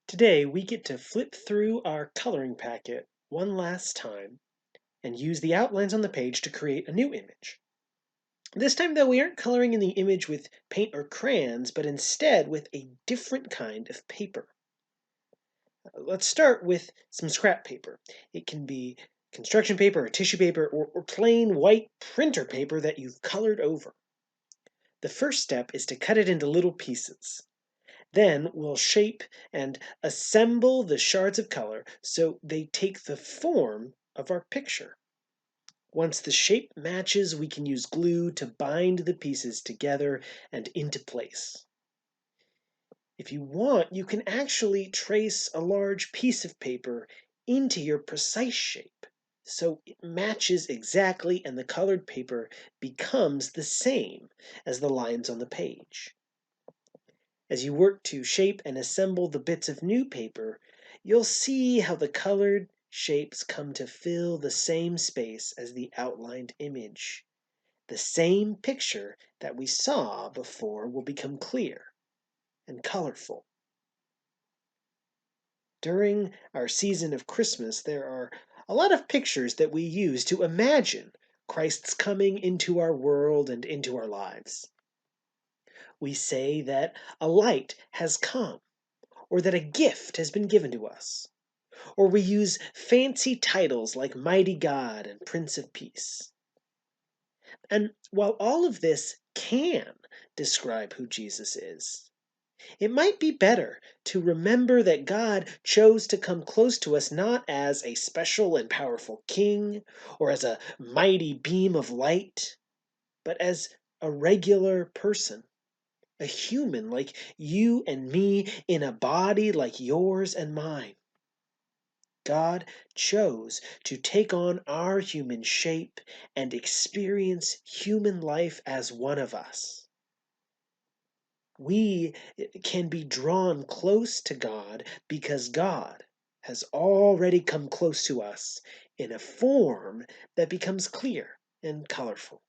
Today, we get to flip through our coloring packet one last time and use the outlines on the page to create a new image. This time, though, we aren't coloring in the image with paint or crayons, but instead with a different kind of paper. Let's start with some scrap paper. It can be construction paper or tissue paper or plain white printer paper that you've colored over. The first step is to cut it into little pieces. Then we'll shape and assemble the shards of color so they take the form of our picture. Once the shape matches, we can use glue to bind the pieces together and into place. If you want, you can actually trace a large piece of paper into your precise shape so it matches exactly and the colored paper becomes the same as the lines on the page. As you work to shape and assemble the bits of new paper, you'll see how the colored shapes come to fill the same space as the outlined image. The same picture that we saw before will become clear and colorful. During our season of Christmas, there are a lot of pictures that we use to imagine Christ's coming into our world and into our lives. We say that a light has come, or that a gift has been given to us. Or we use fancy titles like Mighty God and Prince of Peace. And while all of this can describe who Jesus is, it might be better to remember that God chose to come close to us not as a special and powerful king or as a mighty beam of light, but as a regular person, a human like you and me in a body like yours and mine. God chose to take on our human shape and experience human life as one of us. We can be drawn close to God because God has already come close to us in a form that becomes clear and colorful.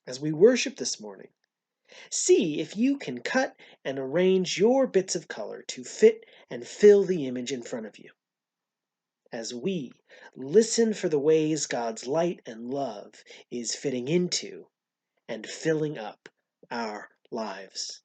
As we worship this morning, see if you can cut and arrange your bits of color to fit and fill the image in front of you. As we listen for the ways God's light and love is fitting into and filling up our lives.